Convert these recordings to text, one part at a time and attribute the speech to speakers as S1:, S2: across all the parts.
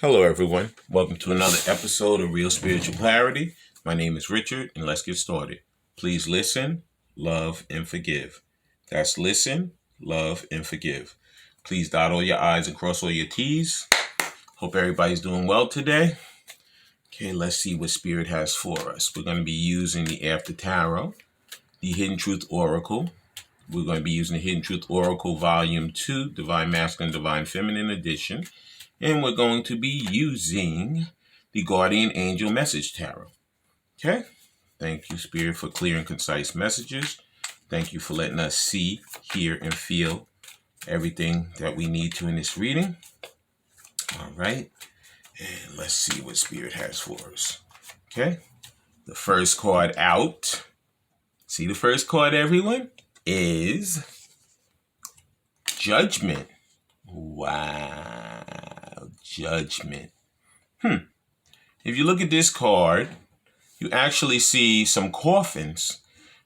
S1: Hello, everyone. Welcome to another episode of Real Spiritual Clarity. My name is Richard, and let's get started. Please listen, love, and forgive. That's listen, love, and forgive. Please dot all your I's and cross all your T's. Hope everybody's doing well today. Okay, let's see what Spirit has for us. We're going to be using the After Tarot, the Hidden Truth Oracle. We're going to be using the Hidden Truth Oracle Volume 2, Divine Masculine, Divine Feminine Edition. And we're going to be using the Guardian Angel Message Tarot. Okay? Thank you, Spirit, for clear and concise messages. Thank you for letting us see, hear, and feel everything that we need to in this reading. All right. And let's see what Spirit has for us. Okay? The first card out. See the first card, everyone? Is Judgment. Wow. Judgment. If you look at this card, you actually see some coffins.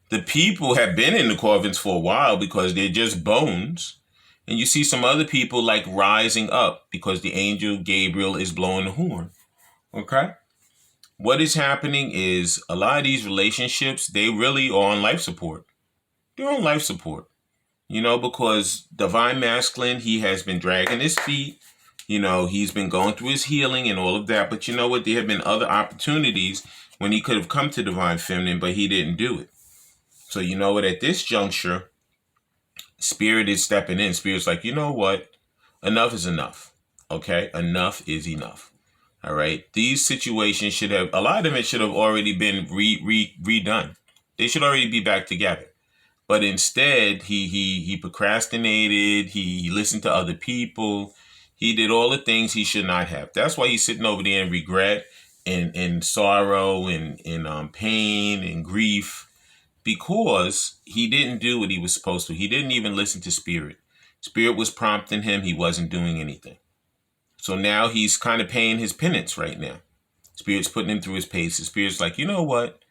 S1: The people have been in the coffins for a while because they're just bones. And you see some other people like rising up because the angel Gabriel is blowing the horn. Okay? What is happening is a lot of these relationships, they really are on life support. They're on life support. Because Divine Masculine, he has been dragging his feet. He's been going through his healing and all of that. But you know what? There have been other opportunities when he could have come to Divine Feminine, but he didn't do it. So you know what? At this juncture, Spirit is stepping in. Spirit's like, you know what? Enough is enough. Okay? Enough is enough. All right? These situations a lot of it should have already been redone. They should already be back together. But instead, he procrastinated. He listened to other people. He did all the things he should not have. That's why he's sitting over there in regret and sorrow and pain and grief, because he didn't do what he was supposed to. He didn't even listen to Spirit. Spirit was prompting him. He wasn't doing anything. So now he's kind of paying his penance right now. Spirit's putting him through his paces. Spirit's like, you know what?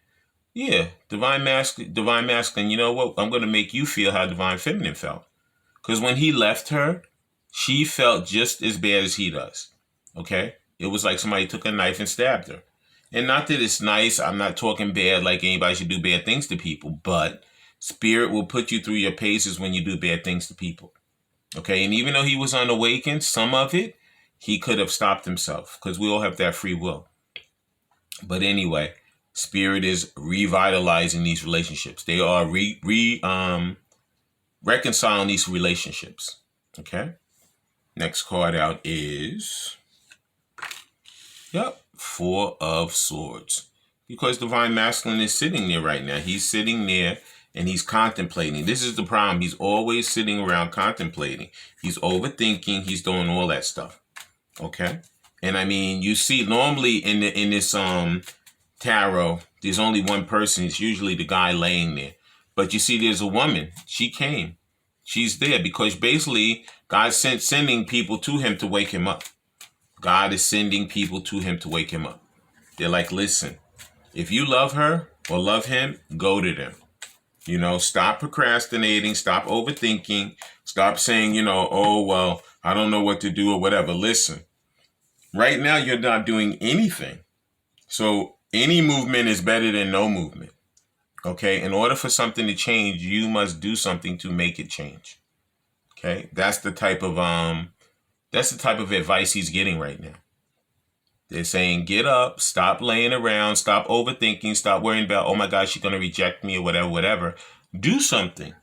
S1: Yeah, Divine Masculine, you know what? I'm going to make you feel how Divine Feminine felt. Because when he left her, she felt just as bad as he does. Okay? It was like somebody took a knife and stabbed her. And not that it's nice. I'm not talking bad like anybody should do bad things to people. But Spirit will put you through your paces when you do bad things to people. Okay? And even though he was unawakened, some of it, he could have stopped himself. Because we all have that free will. But anyway, Spirit is revitalizing these relationships. They are reconciling these relationships. Okay? Next card out is, Four of Swords. Because Divine Masculine is sitting there right now. He's sitting there and he's contemplating. This is the problem. He's always sitting around contemplating. He's overthinking. He's doing all that stuff. Okay? And I mean, you see normally in this tarot, there's only one person. It's usually the guy laying there. But you see, there's a woman. She came. She's there because basically God's sending people to him to wake him up. God is sending people to him to wake him up. They're like, listen, if you love her or love him, go to them. Stop procrastinating. Stop overthinking. Stop saying, oh, well, I don't know what to do or whatever. Listen, right now you're not doing anything. So any movement is better than no movement. Okay? In order for something to change, you must do something to make it change. Okay? That's the type of advice he's getting right now. They're saying, get up, stop laying around, stop overthinking, stop worrying about, oh my gosh, she's going to reject me or whatever. Do something.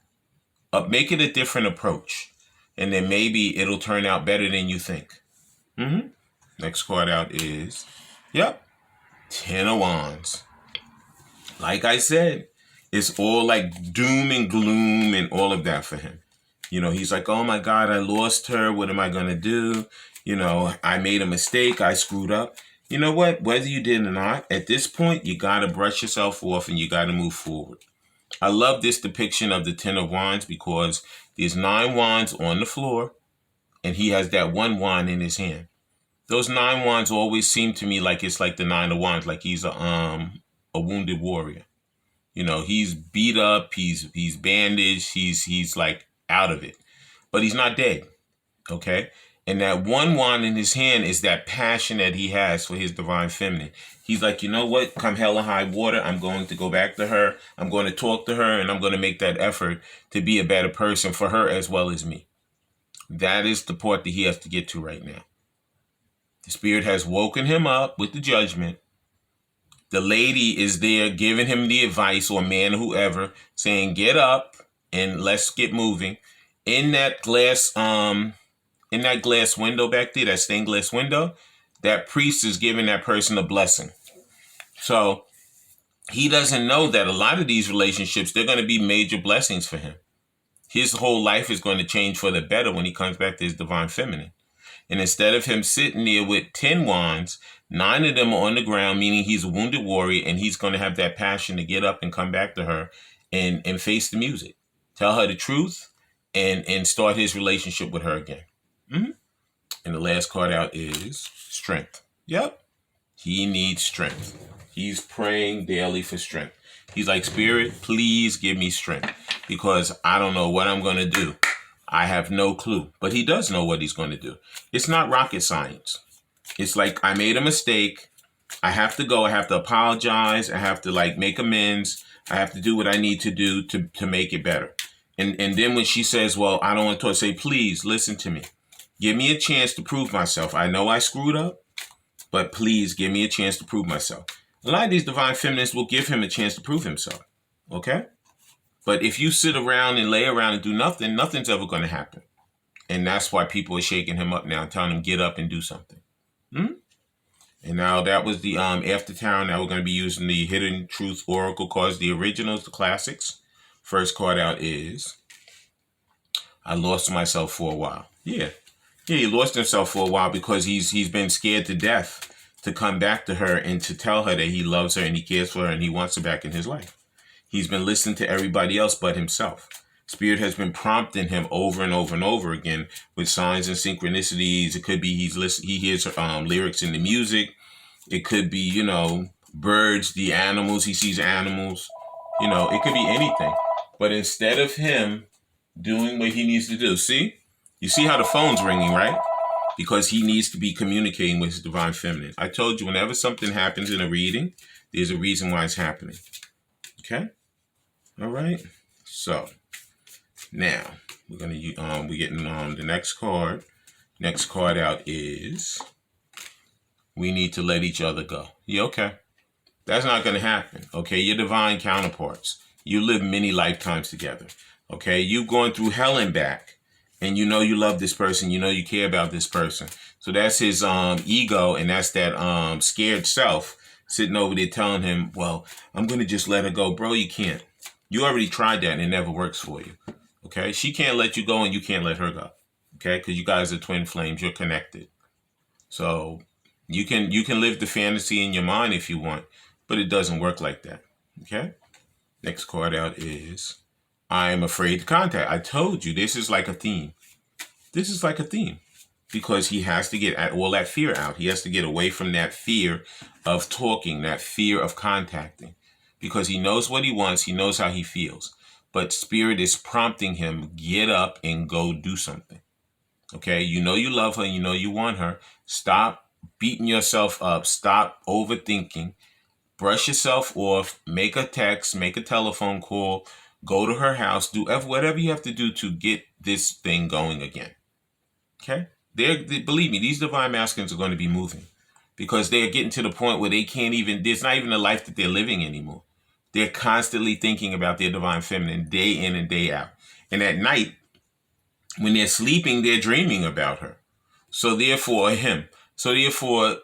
S1: Make it a different approach. And then maybe it'll turn out better than you think. Next card out is, Ten of Wands. Like I said, it's all like doom and gloom and all of that for him. He's like, oh my God, I lost her. What am I going to do? I made a mistake. I screwed up. You know what? Whether you did or not, at this point, you got to brush yourself off and you got to move forward. I love this depiction of the Ten of Wands because there's 9 wands on the floor and he has that one wand in his hand. Those 9 wands always seem to me like it's like the 9 of Wands, like he's a wounded warrior. He's beat up, he's bandaged, he's like out of it. But he's not dead. Okay? And that one wand in his hand is that passion that he has for his divine feminine. He's like, you know what? Come hell or high water, I'm going to go back to her. I'm going to talk to her, and I'm going to make that effort to be a better person for her as well as me. That is the part that he has to get to right now. The spirit has woken him up with the judgment. The lady is there giving him the advice, or man or whoever, saying, get up and let's get moving. In that glass window back there, that stained glass window, that priest is giving that person a blessing. So he doesn't know that a lot of these relationships, they're going to be major blessings for him. His whole life is going to change for the better when he comes back to his divine feminine. And instead of him sitting there with 10 wands, 9 of them are on the ground, meaning he's a wounded warrior, and he's going to have that passion to get up and come back to her and face the music. Tell her the truth and start his relationship with her again. Mm-hmm. And the last card out is strength. Yep. He needs strength. He's praying daily for strength. He's like, Spirit, please give me strength, because I don't know what I'm going to do. I have no clue. But he does know what he's going to do. It's not rocket science. It's like, I made a mistake. I have to go. I have to apologize. I have to make amends. I have to do what I need to do to make it better. And then when she says, well, I don't want to say, please listen to me. Give me a chance to prove myself. I know I screwed up, but please give me a chance to prove myself. A lot of these divine feminists will give him a chance to prove himself. Okay? But if you sit around and lay around and do nothing, nothing's ever going to happen. And that's why people are shaking him up now and telling him, get up and do something. And now that was the after town. Now we're going to be using the Hidden Truth Oracle cards, the originals, the classics. First card out is, I lost myself for a while. Yeah, he lost himself for a while because he's been scared to death to come back to her and to tell her that he loves her and he cares for her and he wants her back in his life. He's been listening to everybody else but himself. Spirit has been prompting him over and over and over again with signs and synchronicities. It could be he hears lyrics in the music. It could be, birds, the animals. He sees animals. It could be anything. But instead of him doing what he needs to do, you see how the phone's ringing, right? Because he needs to be communicating with his divine feminine. I told you, whenever something happens in a reading, there's a reason why it's happening. Okay? All right? So, now, we're getting the next card. Next card out is, we need to let each other go. Yeah, okay. That's not going to happen. Okay? You're divine counterparts. You live many lifetimes together. Okay? You've gone through hell and back. And you love this person. You care about this person. So that's his ego, and that's that scared self sitting over there telling him, well, I'm going to just let her go. Bro, you can't. You already tried that, and it never works for you. Okay? She can't let you go, and you can't let her go. Okay? Because you guys are twin flames. You're connected. So you can live the fantasy in your mind if you want, but it doesn't work like that. Okay? Next card out is, I am afraid to contact. I told you, this is like a theme. This is like a theme because he has to get all that fear out. He has to get away from that fear of talking, that fear of contacting, because he knows what he wants. He knows how he feels, but Spirit is prompting him, get up and go do something. Okay. You love her. You want her. Stop beating yourself up. Stop overthinking. Brush yourself off, make a text, make a telephone call, go to her house, do whatever you have to do to get this thing going again. Okay? Believe me, these divine masculines are going to be moving because they're getting to the point where there's not even a life that they're living anymore. They're constantly thinking about their divine feminine day in and day out. And at night, when they're sleeping, they're dreaming about her. So therefore,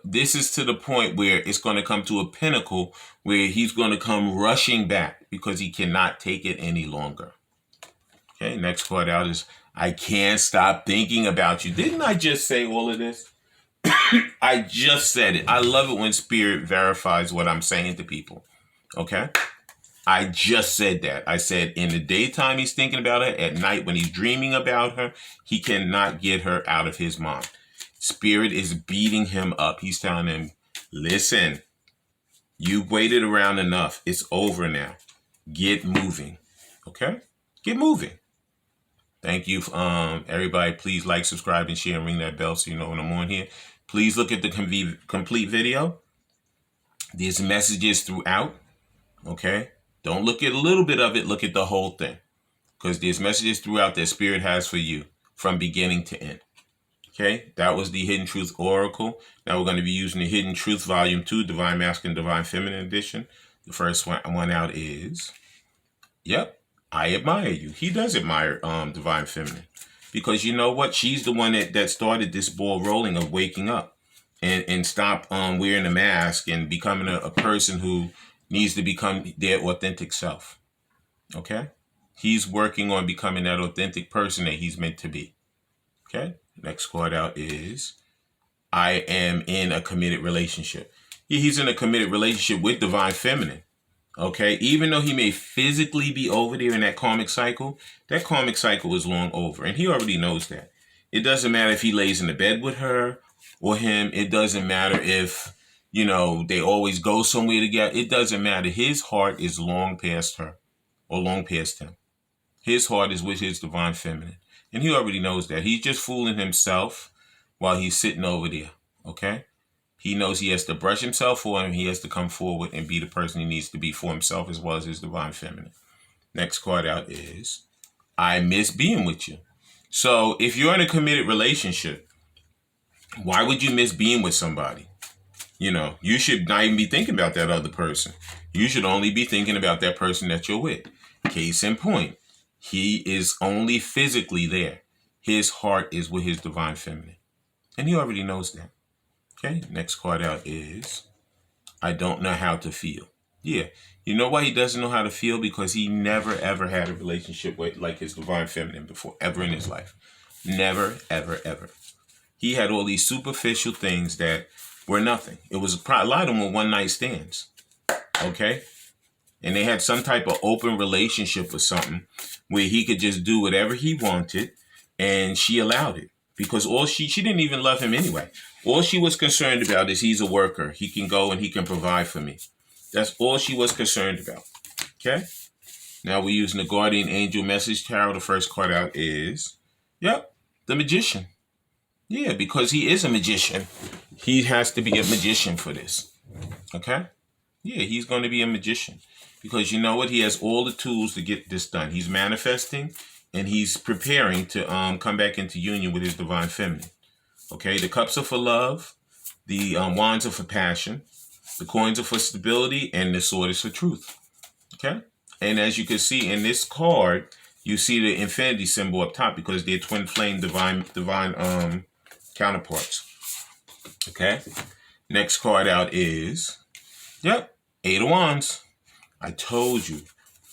S1: this is to the point where it's going to come to a pinnacle where he's going to come rushing back because he cannot take it any longer. Okay, next card out is, I can't stop thinking about you. Didn't I just say all of this? I just said it. I love it when Spirit verifies what I'm saying to people. Okay? I just said that. I said in the daytime he's thinking about her. At night when he's dreaming about her, he cannot get her out of his mind. Spirit is beating him up. He's telling him, listen, you've waited around enough. It's over now. Get moving. Okay? Get moving. Thank you. Everybody, please like, subscribe, and share, and ring that bell so you know when I'm on here. Please look at the complete video. There's messages throughout. Okay. Don't look at a little bit of it. Look at the whole thing. Because there's messages throughout that Spirit has for you from beginning to end. Okay. That was the Hidden Truth Oracle. Now we're going to be using the Hidden Truth Volume 2, Divine Masculine, Divine Feminine Edition. The first one out is, yep, I admire you. He does admire Divine Feminine. Because you know what? She's the one that started this ball rolling of waking up and stop wearing a mask and becoming a person who needs to become their authentic self. Okay? He's working on becoming that authentic person that he's meant to be. Okay? Next card out is, I am in a committed relationship. He's in a committed relationship with Divine Feminine. Okay? Even though he may physically be over there in that karmic cycle is long over. And he already knows that. It doesn't matter if he lays in the bed with her or him. It doesn't matter if, they always go somewhere together. It doesn't matter. His heart is long past her or long past him. His heart is with his Divine Feminine. And he already knows that. He's just fooling himself while he's sitting over there. Okay? He knows he has to brush himself for him. He has to come forward and be the person he needs to be for himself as well as his Divine Feminine. Next card out is, I miss being with you. So if you're in a committed relationship, why would you miss being with somebody? You should not even be thinking about that other person. You should only be thinking about that person that you're with. Case in point, he is only physically there. His heart is with his Divine Feminine. And he already knows that. Okay, next card out is, I don't know how to feel. Yeah, you know why he doesn't know how to feel? Because he never, ever had a relationship with like his Divine Feminine before, ever in his life. Never, ever, ever. He had all these superficial things that were nothing. It was a lot of them were one night stands. Okay? And they had some type of open relationship or something where he could just do whatever he wanted and she allowed it. Because she didn't even love him anyway. All she was concerned about is he's a worker. He can go and he can provide for me. That's all she was concerned about. Okay? Now we're using the Guardian Angel Message Tarot. The first card out is, yep, the Magician. Yeah, because he is a magician. He has to be a magician for this. Okay? Yeah, he's going to be a magician. Because you know what? He has all the tools to get this done. He's manifesting and he's preparing to come back into union with his Divine Feminine. Okay? The cups are for love. The wands are for passion. The coins are for stability. And the sword is for truth. Okay? And as you can see in this card, you see the infinity symbol up top because they're twin flame divine counterparts. Okay? Next card out is, yep, Eight of Wands. I told you,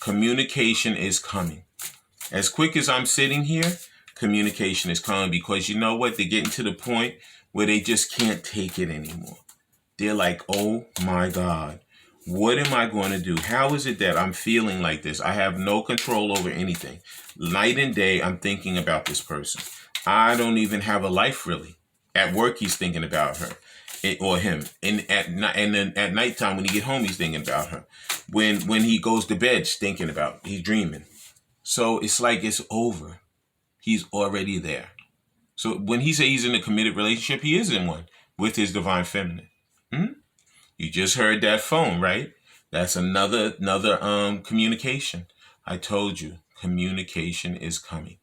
S1: communication is coming. As quick as I'm sitting here, communication is coming because you know what? They're getting to the point where they just can't take it anymore. They're like, oh my God, what am I going to do? How is it that I'm feeling like this? I have no control over anything. Night and day, I'm thinking about this person. I don't even have a life really. At work, he's thinking about her or him. And then at nighttime, when he get home, he's thinking about her. When he goes to bed, he's dreaming. So it's like it's over. He's already there. So when he says he's in a committed relationship, he is in one with his Divine Feminine. You just heard that phone, right? That's another communication. I told you, communication is coming.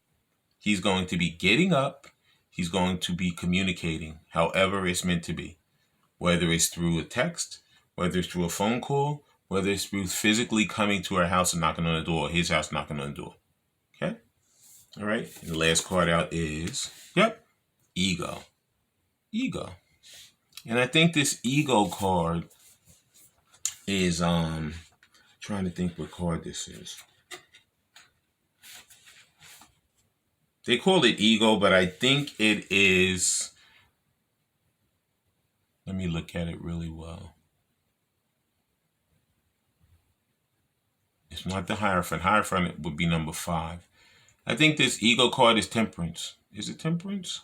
S1: He's going to be getting up. He's going to be communicating however it's meant to be. Whether it's through a text, whether it's through a phone call, whether it's through physically coming to our house and knocking on the door, his house knocking on the door. Okay? All right. And the last card out is, yep, ego. Ego. And I think this ego card is, trying to think what card this is. They call it ego, but I think it is, let me look at it really well. It's not the Hierophant. Hierophant would be number 5. I think this ego card is Temperance. Is it Temperance?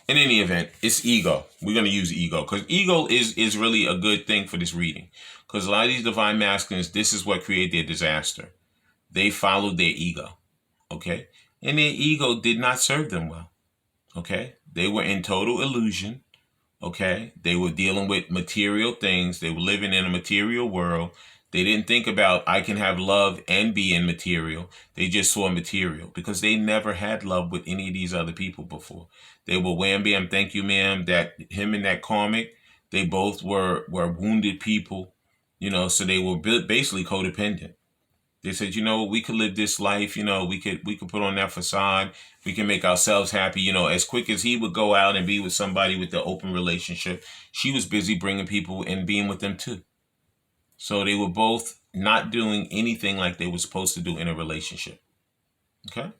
S1: In any event, it's ego. We're going to use ego because ego is really a good thing for this reading. Because a lot of these divine masculines, this is what created their disaster. They followed their ego. Okay? and their ego did not serve them well. Okay? They were in total illusion. Okay? They were dealing with material things. They were living in a material world. They didn't think about, I can have love and be in material. They just saw material because they never had love with any of these other people before. They were wham bam, thank you, ma'am. That him and that karmic, they both were wounded people, so they were basically codependent. They said, we could live this life, we could put on that facade, we can make ourselves happy, as quick as he would go out and be with somebody with the open relationship, she was busy bringing people and being with them too. So they were both not doing anything like they were supposed to do in a relationship. Okay?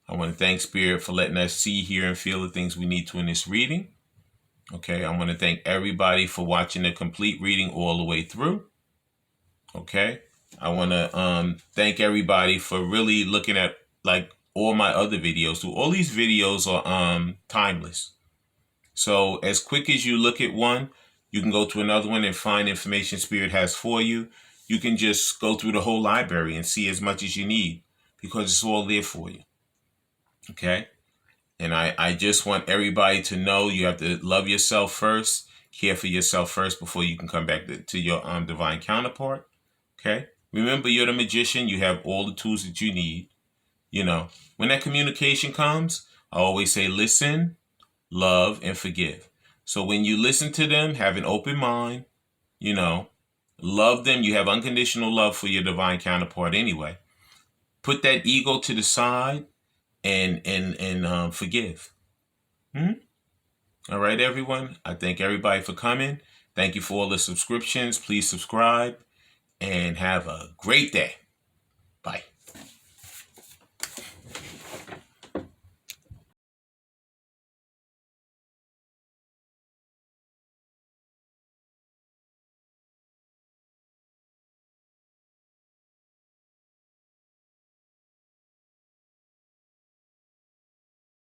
S1: I want to thank Spirit for letting us see, hear, and feel the things we need to in this reading. Okay? I want to thank everybody for watching the complete reading all the way through. Okay? I want to thank everybody for really looking at like all my other videos too. All these videos are timeless. So as quick as you look at one, you can go to another one and find information Spirit has for you. You can just go through the whole library and see as much as you need because it's all there for you. Okay? And I just want everybody to know you have to love yourself first, care for yourself first before you can come back to your divine counterpart. Okay? Remember, you're the magician. You have all the tools that you need. When that communication comes, I always say listen, love, and forgive. So when you listen to them, have an open mind, love them. You have unconditional love for your divine counterpart anyway. Put that ego to the side and forgive. All right, everyone. I thank everybody for coming. Thank you for all the subscriptions. Please subscribe and have a great day.